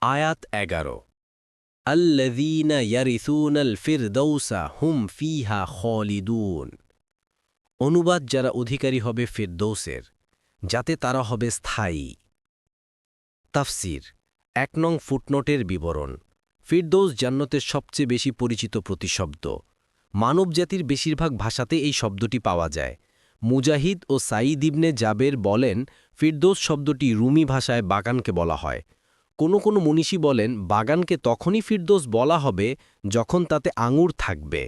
আয়াত ১১ আল্লাযীনা ইয়ারিসুনাল ফিরদাউসা হুম ফিহা খালিদুন। অনুবাদ যারা অধিকারী হবে ফিরদৌসের, যাতে তারা হবে স্থায়ী। তাফসির ১ নং ফুটনোটের বিবরণ। ফিরদৌস জান্নাতের সবচেয়ে বেশি পরিচিত প্রতিশব্দ। মানবজাতির বেশিরভাগ ভাষাতে এই শব্দটি পাওয়া যায়। মুজাহিদ ও সাঈদ ইবনে জাবের বলেন, ফিরদৌস শব্দটি রুমি ভাষায় বাগানকে বলা হয়। কোনো কোনো মনীষী বলেন, বাগানকে তখনই ফিরদৌস বলা হবে যখন তাতে আঙুর থাকবে।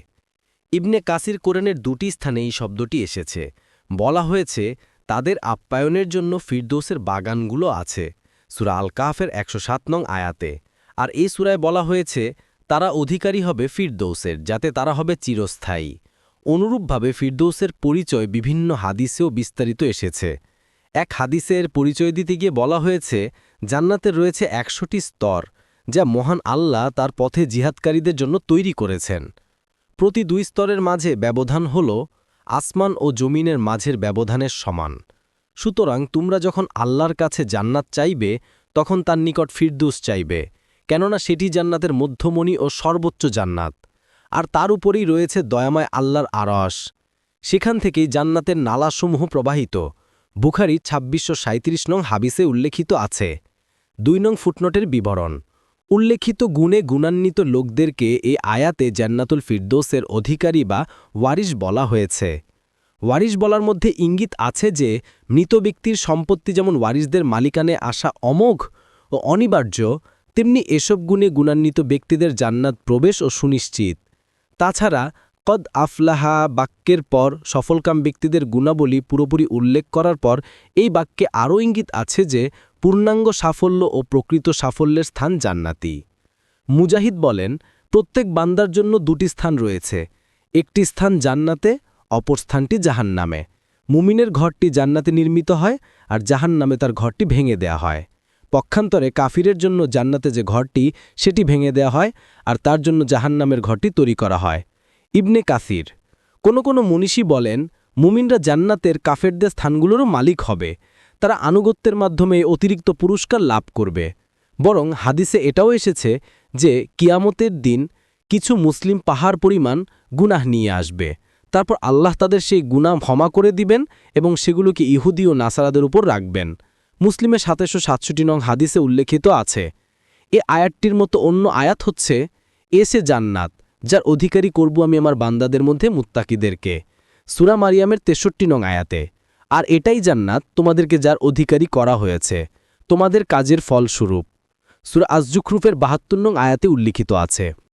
ইবনে কাসির কোরআনের দুটি স্থানে এই শব্দটি এসেছে। বলা হয়েছে, তাদের আপ্যায়নের জন্য ফিরদৌসের বাগানগুলো আছে, সূরা আল কাহফের ১০৭ নং আয়াতে। আর এই সূরায় বলা হয়েছে, তারা অধিকারী হবে ফিরদৌসের, যাতে তারা হবে চিরস্থায়ী। অনুরূপভাবে ফিরদৌসের পরিচয় বিভিন্ন হাদিসেও বিস্তারিত এসেছে। এক হাদিসের পরিচয় দিতে গিয়ে বলা হয়েছে, জান্নাতের রয়েছে ১০০টি স্তর, যা মহান আল্লাহ তার পথে জিহাদকারীদের জন্য তৈরি করেছেন। প্রতি ২ স্তরের মাঝে ব্যবধান হল আসমান ও জমিনের মাঝের ব্যবধানের সমান। সুতরাং তোমরা যখন আল্লাহর কাছে জান্নাত চাইবে, তখন তার নিকট ফিরদৌস চাইবে, কেননা সেটি জান্নাতের মধ্যমণি ও সর্বোচ্চ জান্নাত। আর তার উপরেই রয়েছে দয়াময় আল্লাহর আরশ। সেখান থেকেই জান্নাতের নালাসমূহ প্রবাহিত। বুখারী ২৬৩৭ নং হাদিসে উল্লেখিত আছে। ২ নং ফুটনোটের বিবরণ। উল্লেখিত গুণে গুণান্বিত লোকদেরকে এ আয়াতে জান্নাতুল ফিরদৌসের অধিকারী বা ওয়ারিশ বলা হয়েছে। ওয়ারিশ বলার মধ্যে ইঙ্গিত আছে যে, মৃত ব্যক্তির সম্পত্তি যেমন ওয়ারিশদের মালিকানে আসা অমোঘ ও অনিবার্য, তেমনি এসব গুণে গুণান্বিত ব্যক্তিদের জান্নাত প্রবেশ ও সুনিশ্চিত। তাছাড়া কদ আফলাহা বাক্যের পর সফলকাম ব্যক্তিদের গুণাবলী পুরোপুরি উল্লেখ করার পর এই বাক্যে আরও ইঙ্গিত আছে যে, পূর্ণাঙ্গ সাফল্য ও প্রকৃত সাফল্যের স্থান জান্নাতি। মুজাহিদ বলেন, প্রত্যেক বান্দার জন্য ২টি স্থান রয়েছে, একটি স্থান জান্নাতে, অপর স্থানটি জাহান্নামে। মুমিনের ঘরটি জান্নাতে নির্মিত হয়, আর জাহান্নামে তার ঘরটি ভেঙে দেয়া হয়। পক্ষান্তরে কাফিরের জন্য জান্নাতে যে ঘরটি, সেটি ভেঙে দেয়া হয়, আর তার জন্য জাহান্নামের ঘরটি তৈরি করা হয়। ইবনে কাসির। কোনো কোনো মনীষী বলেন, মুমিনরা জান্নাতের কাফেরদের স্থানগুলোরও মালিক হবে। তারা আনুগত্যের মাধ্যমে অতিরিক্ত পুরস্কার লাভ করবে। বরং হাদিসে এটাও এসেছে যে, কিয়ামতের দিন কিছু মুসলিম পাহাড় পরিমাণ গুনাহ নিয়ে আসবে। তারপর আল্লাহ তাদের সেই গুনাহ ক্ষমা করে দিবেন এবং সেগুলোকে ইহুদি ও নাসারাদের উপর রাখবেন। মুসলিমের ৭৬৭ নং হাদিসে উল্লেখিত আছে। এ আয়াতটির মতো অন্য আয়াত হচ্ছে, এসে জান্নাত, যার অধিকারী করব আমি আমার বান্দাদের মধ্যে মুত্তাকিদেরকে, সূরা মারিয়ামের ৬৩ নং আয়াতে। আর এটাই জান্নাত তোমাদেরকে যার অধিকারী করা হয়েছে, তোমাদের কাজের ফলস্বরূপ, সূরা আজ-জুখরুফের ৭২ নং আয়াতে উল্লিখিত আছে।